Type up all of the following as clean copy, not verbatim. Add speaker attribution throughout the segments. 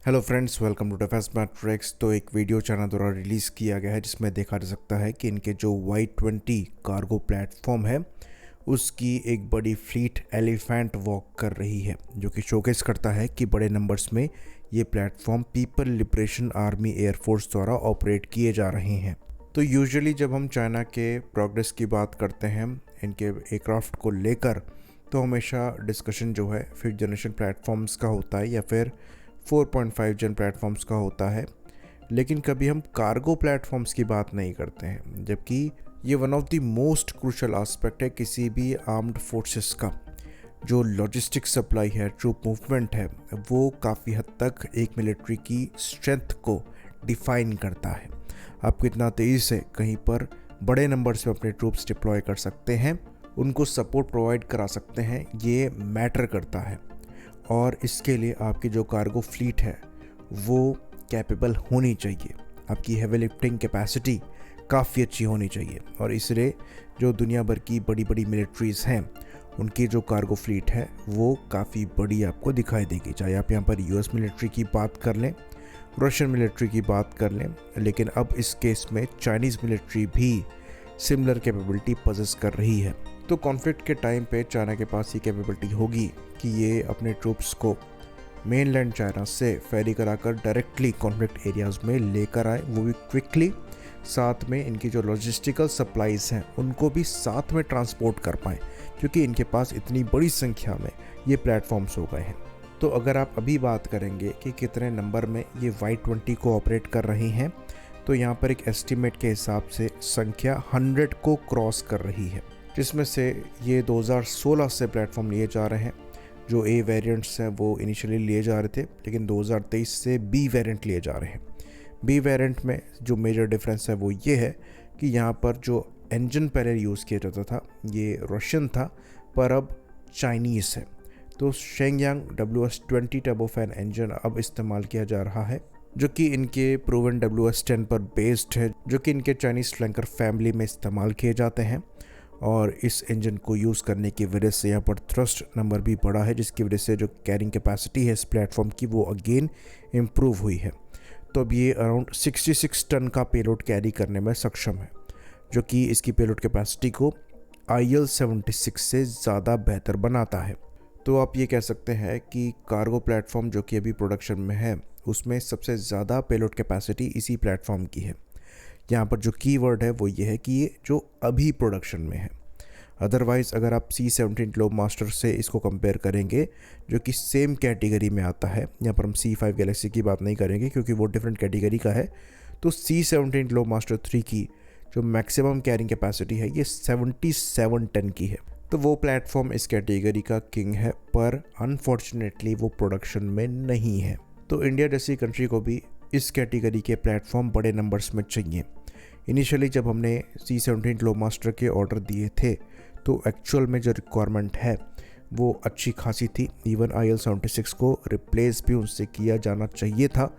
Speaker 1: Hello friends, welcome to Defence Matrix. तो एक video China द्वारा रिलीज़ किया गया है जिसमें देखा जा सकता है कि इनके जो Y20 कार्गो प्लेटफॉर्म है उसकी एक बड़ी फ्लीट एलिफेंट वॉक कर रही है, जो कि शोकेस करता है कि बड़े नंबर्स में ये platform people liberation army air force द्वारा ऑपरेट किए जा रहे हैं। तो यूजुअली जब हम चाइना के प्रोग्रेस की बात करते हैं इनके एयरक्राफ्ट को लेकर, तो हमेशा डिस्कशन जो है फिफ्थ जनरेशन प्लेटफॉर्म्स का होता है या फिर 4.5 जन प्लेटफॉर्म्स का होता है, लेकिन कभी हम कार्गो प्लेटफॉर्म्स की बात नहीं करते हैं, जबकि ये one of the most crucial aspect है किसी भी आर्म्ड फोर्सेस का। जो लॉजिस्टिक सप्लाई है, ट्रूप मूवमेंट है, वो काफ़ी हद तक एक मिलिट्री की स्ट्रेंथ को डिफाइन करता है। आप कितना तेज़ी से कहीं पर बड़े नंबर्स में अपने ट्रूप्स डिप्लॉय कर सकते हैं, उनको सपोर्ट प्रोवाइड करा सकते हैं, ये मैटर करता है। और इसके लिए आपकी जो कार्गो फ्लीट है वो कैपेबल होनी चाहिए, आपकी हेवी लिफ्टिंग कैपेसिटी काफ़ी अच्छी होनी चाहिए। और इसलिए जो दुनिया भर की बड़ी बड़ी मिलिट्रीज़ हैं उनकी जो कार्गो फ्लीट है वो काफ़ी बड़ी आपको दिखाई देगी। चाहे आप यहाँ पर यूएस मिलिट्री की बात कर लें, रशियन मिलिट्री की बात कर लें, लेकिन अब इस केस में चाइनीज़ मिलिट्री भी सिमिलर कैपेबिलिटी पजेस कर रही है। तो कॉन्फ्लिक्ट के टाइम पे चाइना के पास ये कैपेबिलिटी होगी कि ये अपने ट्रूप्स को मेनलैंड चाइना से फेरी कराकर डायरेक्टली कॉन्फ्लिक्ट एरियाज़ में लेकर आए, वो भी क्विकली। साथ में इनकी जो लॉजिस्टिकल सप्लाईज़ हैं उनको भी साथ में ट्रांसपोर्ट कर पाएँ, क्योंकि इनके पास इतनी बड़ी संख्या में ये प्लेटफॉर्म्स हो गए हैं। तो अगर आप अभी बात करेंगे कि कितने नंबर में ये Y20 को ऑपरेट कर रही हैं, तो यहाँ पर एक एस्टिमेट के हिसाब से संख्या 100 को क्रॉस कर रही है, जिसमें से ये 2016 से प्लेटफॉर्म लिए जा रहे हैं। जो ए वेरिएंट्स हैं वो इनिशियली लिए जा रहे थे, लेकिन 2023 से बी वेरिएंट लिए जा रहे हैं। बी वेरिएंट में जो मेजर डिफरेंस है वो ये है कि यहाँ पर जो इंजन पहले यूज़ किया जाता था ये रशियन था, पर अब चाइनीज़ है। तो शेंगयांग WS-20 टर्बोफैन इंजन अब इस्तेमाल किया जा रहा है, जो कि इनके प्रूवन WS-10 पर बेस्ड है, जो कि इनके चाइनीज़ फ्लैंकर फैमिली में इस्तेमाल किए जाते हैं। और इस इंजन को यूज़ करने की वजह से यहाँ पर थ्रस्ट नंबर भी बढ़ा है, जिसकी वजह से जो कैरिंग कैपेसिटी है इस प्लेटफॉर्म की वो अगेन इम्प्रूव हुई है। तो अब ये अराउंड 66 टन का पेलोड कैरी करने में सक्षम है, जो कि इसकी पेलोड कैपेसिटी को IL-76 से ज़्यादा बेहतर बनाता है। तो आप ये कह सकते हैं कि कार्गो प्लेटफॉर्म जो कि अभी प्रोडक्शन में है उसमें सबसे ज़्यादा पेलोड कैपेसिटी इसी प्लेटफॉर्म की है। यहाँ पर जो कीवर्ड है वो ये है कि ये जो अभी प्रोडक्शन में है। अदरवाइज़ अगर आप C-17 ग्लोबमास्टर से इसको कंपेयर करेंगे, जो कि सेम कैटेगरी में आता है, यहाँ पर हम C5 गैलेक्सी की बात नहीं करेंगे क्योंकि वो डिफरेंट कैटेगरी का है, तो C-17 ग्लोबमास्टर 3 की जो मैक्सिमम कैरिंग कैपेसिटी है ये 77 टन की है। तो वो प्लेटफॉर्म इस कैटेगरी का किंग है, पर अनफॉर्चुनेटली वो प्रोडक्शन में नहीं है। तो इंडिया जैसी कंट्री को भी इस कैटेगरी के प्लेटफॉर्म बड़े नंबर्स में चाहिए। इनिशियली जब हमने C-17 ग्लोबमास्टर के ऑर्डर दिए थे तो एक्चुअल में जो रिक्वायरमेंट है वो अच्छी खासी थी। इवन IL-76 को रिप्लेस भी उनसे किया जाना चाहिए था,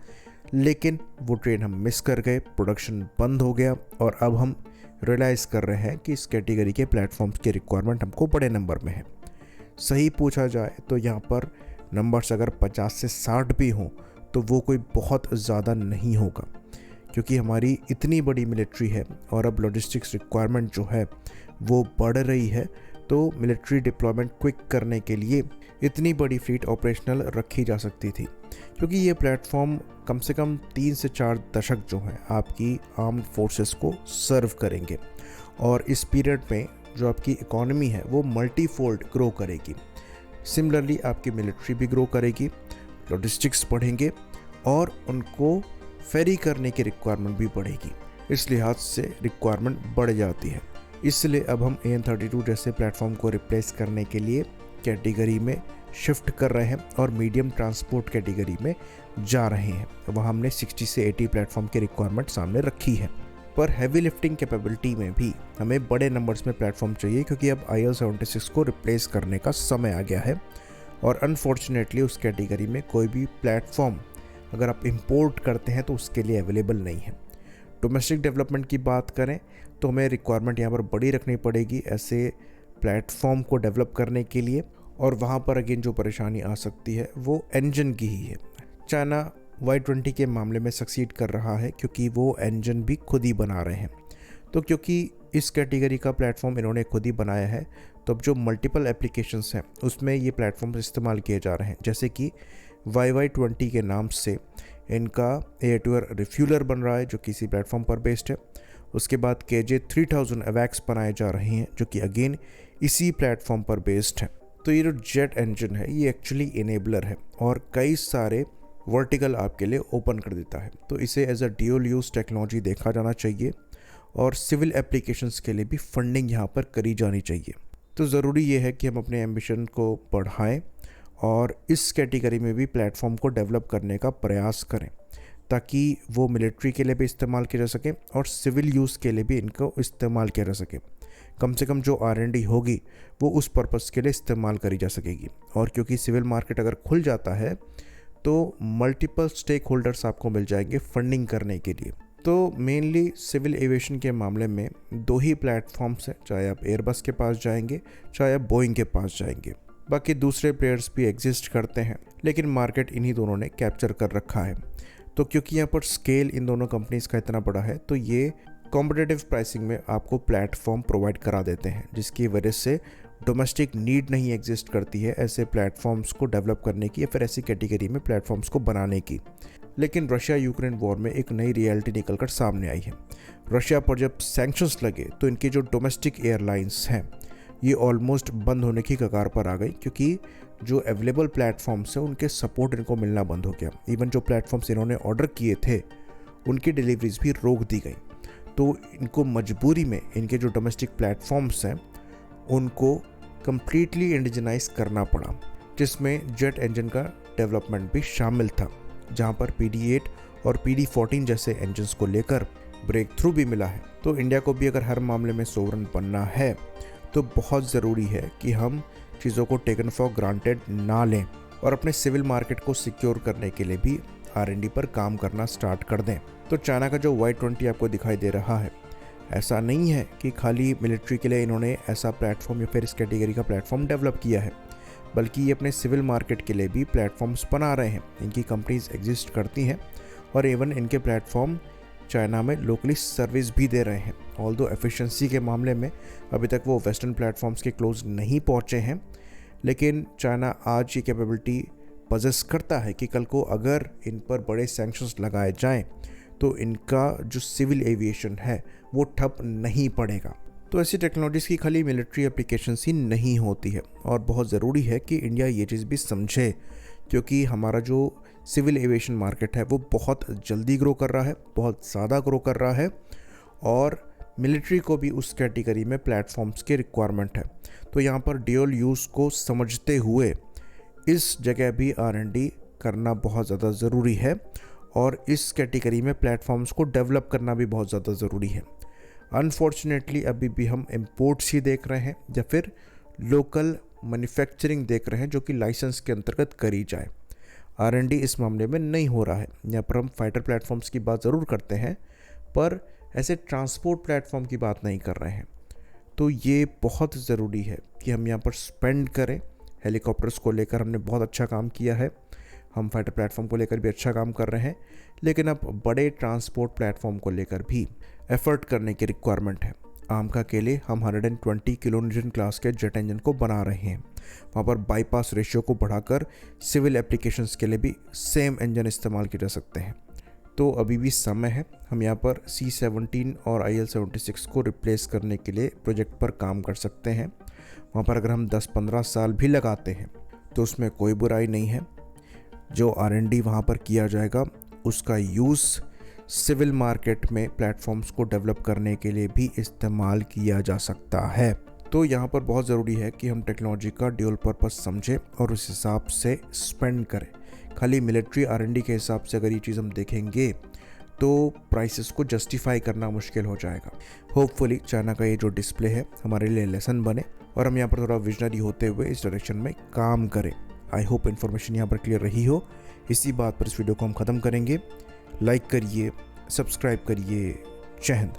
Speaker 1: लेकिन वो ट्रेन हम मिस कर गए, प्रोडक्शन बंद हो गया। और अब हम रियलाइज़ कर रहे हैं कि इस कैटेगरी के प्लेटफॉर्म्स की रिक्वायरमेंट हमको बड़े नंबर में है। सही पूछा जाए तो यहाँ पर नंबर्स अगर 50 से 60 भी हों तो वो कोई बहुत ज़्यादा नहीं होगा, क्योंकि हमारी इतनी बड़ी मिलिट्री है और अब लॉजिस्टिक्स रिक्वायरमेंट जो है वो बढ़ रही है। तो मिलिट्री डिप्लॉयमेंट क्विक करने के लिए इतनी बड़ी फ्लीट ऑपरेशनल रखी जा सकती थी, क्योंकि ये प्लेटफॉर्म कम से कम 3 से 4 दशक जो है आपकी आर्म्ड फोर्सेस को सर्व करेंगे। और इस पीरियड में जो आपकी इकोनॉमी है वो मल्टीफोल्ड ग्रो करेगी। सिमिलरली आपकी मिलिट्री भी ग्रो करेगी, लॉजिस्टिक्स बढ़ेंगे और उनको फेरी करने की रिक्वायरमेंट भी बढ़ेगी। इस लिहाज से रिक्वायरमेंट बढ़ जाती है। इसलिए अब हम AN-32 जैसे प्लेटफॉर्म को रिप्लेस करने के लिए कैटेगरी में शिफ्ट कर रहे हैं और मीडियम ट्रांसपोर्ट कैटेगरी में जा रहे हैं। वहाँ हमने 60 से 80 प्लेटफॉर्म की रिक्वायरमेंट सामने रखी है। पर हैवी लिफ्टिंग कैपेबिलिटी में भी हमें बड़े नंबर्स में प्लेटफॉर्म चाहिए, क्योंकि अब IL-76 को रिप्लेस करने का समय आ गया है। और अनफॉर्चुनेटली उस कैटेगरी में कोई भी प्लेटफॉर्म अगर आप इंपोर्ट करते हैं तो उसके लिए अवेलेबल नहीं है। डोमेस्टिक डेवलपमेंट की बात करें तो हमें रिक्वायरमेंट यहाँ पर बड़ी रखनी पड़ेगी ऐसे प्लेटफॉर्म को डेवलप करने के लिए। और वहाँ पर अगेन जो परेशानी आ सकती है वो इंजन की ही है। चाइना Y20 के मामले में सक्सीड कर रहा है क्योंकि वो इंजन भी खुद ही बना रहे हैं। तो क्योंकि इस कैटेगरी का प्लेटफॉर्म इन्होंने खुद ही बनाया है, तो अब जो मल्टीपल एप्लीकेशंस हैं उसमें ये प्लेटफॉर्म इस्तेमाल किए जा रहे हैं। जैसे कि YY20 के नाम से इनका एयर टू एयर रिफ्यूलर बन रहा है जो किसी प्लेटफॉर्म पर बेस्ड है। उसके बाद KJ3000 अवैक्स बनाए जा रहे हैं जो कि अगेन इसी प्लेटफॉर्म पर बेस्ड है। तो ये जो जेट इंजन है ये एक्चुअली इनेबलर है और कई सारे वर्टिकल आपके लिए ओपन कर देता है। तो इसे as a dual use technology देखा जाना चाहिए और सिविल एप्लीकेशंस के लिए भी फंडिंग यहाँ पर करी जानी चाहिए। तो ज़रूरी ये है कि हम अपने एम्बिशन को बढ़ाएं और इस कैटेगरी में भी प्लेटफॉर्म को डेवलप करने का प्रयास करें ताकि वो मिलिट्री के लिए भी इस्तेमाल किया जा सके और सिविल यूज़ के लिए भी इनको इस्तेमाल किया जा सके। कम से कम जो R&D होगी वो उस पर्पज़ के लिए इस्तेमाल करी जा सकेगी। और क्योंकि सिविल मार्केट अगर खुल जाता है तो मल्टीपल स्टेक होल्डर्स आपको मिल जाएंगे फंडिंग करने के लिए। तो मेनली सिविल एविएशन के मामले में दो ही प्लेटफॉर्म्स हैं, चाहे आप एयरबस के पास जाएंगे चाहे आप बोइंग के पास जाएंगे। बाकी दूसरे प्लेयर्स भी एग्जिस्ट करते हैं लेकिन मार्केट इन्हीं दोनों ने कैप्चर कर रखा है। तो क्योंकि यहाँ पर स्केल इन दोनों कंपनीज़ का इतना बड़ा है तो ये कॉम्पिटिटिव प्राइसिंग में आपको प्लेटफॉर्म प्रोवाइड करा देते हैं, जिसकी वजह से डोमेस्टिक नीड नहीं एग्जिस्ट करती है ऐसे प्लेटफॉर्म्स को डेवलप करने की या फिर ऐसी कैटेगरी में प्लेटफॉर्म्स को बनाने की। लेकिन रशिया यूक्रेन वॉर में एक नई रियलिटी निकलकर सामने आई है। रशिया पर जब सैंक्शंस लगे तो इनकी जो डोमेस्टिक एयरलाइंस हैं ये ऑलमोस्ट बंद होने की कगार पर आ गई क्योंकि जो अवेलेबल प्लेटफॉर्म्स हैं उनके सपोर्ट इनको मिलना बंद हो गया। इवन जो प्लेटफॉर्म्स इन्होंने ऑर्डर किए थे उनकी डिलीवरीज भी रोक दी गई। तो इनको मजबूरी में इनके जो डोमेस्टिक प्लेटफॉर्म्स हैं उनको कम्प्लीटली इंडिजनाइज करना पड़ा, जिसमें जेट इंजन का डेवलपमेंट भी शामिल था, जहां पर PD8 और PD14 जैसे इंजन्स को लेकर ब्रेक थ्रू भी मिला है। तो इंडिया को भी अगर हर मामले में सोवरन बनना है तो बहुत ज़रूरी है कि हम चीज़ों को टेकन फॉर ग्रांटेड ना लें और अपने सिविल मार्केट को सिक्योर करने के लिए भी R&D पर काम करना स्टार्ट कर दें। तो चाइना का जो Y20 आपको दिखाई दे रहा है, ऐसा नहीं है कि खाली मिलिट्री के लिए इन्होंने ऐसा प्लेटफॉर्म या फिर इस कैटेगरी का प्लेटफॉर्म डेवलप किया है, बल्कि ये अपने सिविल मार्केट के लिए भी प्लेटफॉर्म्स बना रहे हैं। इनकी कंपनीज एग्जिस्ट करती हैं और इवन इनके प्लेटफॉर्म चाइना में लोकली सर्विस भी दे रहे हैं। ऑल्दो एफिशिएंसी के मामले में अभी तक वो वेस्टर्न प्लेटफॉर्म्स के क्लोज नहीं पहुंचे हैं, लेकिन चाइना आज ये कैपेबिलिटी पजेस करता है कि कल को अगर इन पर बड़े सैंक्शंस लगाए जाएं तो इनका जो सिविल एविएशन है वो ठप नहीं पड़ेगा। तो ऐसी टेक्नोलॉजीज़ की खाली मिलिट्री एप्लीकेशंस ही नहीं होती है और बहुत ज़रूरी है कि इंडिया ये चीज़ भी समझे, क्योंकि हमारा जो सिविल एविएशन मार्केट है वो बहुत जल्दी ग्रो कर रहा है, बहुत ज़्यादा ग्रो कर रहा है और मिलिट्री को भी उस कैटेगरी में प्लेटफॉर्म्स की रिक्वायरमेंट है। तो यहाँ पर ड्यूल यूज़ को समझते हुए इस जगह भी R&D करना बहुत ज़्यादा ज़रूरी है और इस कैटेगरी में प्लेटफॉर्म्स को डेवलप करना भी बहुत ज़्यादा ज़रूरी है। अनफॉर्चुनेटली अभी भी हम इम्पोर्ट्स ही देख रहे हैं या फिर लोकल मैन्युफैक्चरिंग देख रहे हैं जो कि लाइसेंस के अंतर्गत करी जाए। R&D इस मामले में नहीं हो रहा है। यहाँ पर हम फाइटर प्लेटफॉर्म्स की बात ज़रूर करते हैं पर ऐसे ट्रांसपोर्ट प्लेटफॉर्म की बात नहीं कर रहे हैं। तो ये बहुत ज़रूरी है कि हम यहाँ पर स्पेंड करें। हेलीकॉप्टर्स को लेकर हमने बहुत अच्छा काम किया है, हम फाइटर प्लेटफॉर्म को लेकर भी अच्छा काम कर रहे हैं, लेकिन अब बड़े ट्रांसपोर्ट प्लेटफॉर्म को लेकर भी एफर्ट करने की रिक्वायरमेंट है। आमका के लिए हम 120 किलो न्यूटन क्लास के जेट इंजन को बना रहे हैं। वहाँ पर बाईपास रेशियो को बढ़ाकर सिविल एप्लीकेशंस के लिए भी सेम इंजन इस्तेमाल किए जा सकते हैं। तो अभी भी समय है, हम यहाँ पर C-17 और IL-76 को रिप्लेस करने के लिए प्रोजेक्ट पर काम कर सकते हैं। वहाँ पर अगर हम 10-15 साल भी लगाते हैं तो उसमें कोई बुराई नहीं है। जो R&D वहाँ पर किया जाएगा उसका यूज़ सिविल मार्केट में प्लेटफॉर्म्स को डेवलप करने के लिए भी इस्तेमाल किया जा सकता है। तो यहाँ पर बहुत ज़रूरी है कि हम टेक्नोलॉजी का ड्यूल पर्पस समझें और उस हिसाब से स्पेंड करें। खाली मिलिट्री R&D के हिसाब से अगर ये चीज़ हम देखेंगे तो प्राइसेस को जस्टिफाई करना मुश्किल हो जाएगा। होपफुली चाइना का ये जो डिस्प्ले है हमारे लिए लेसन बने और हम यहाँ पर थोड़ा विजनरी होते हुए इस डायरेक्शन में काम करें। आई होप इन्फॉर्मेशन यहाँ पर क्लियर रही हो। इसी बात पर इस वीडियो को हम ख़त्म करेंगे। लाइक करिए, सब्सक्राइब करिए। जय हिंद।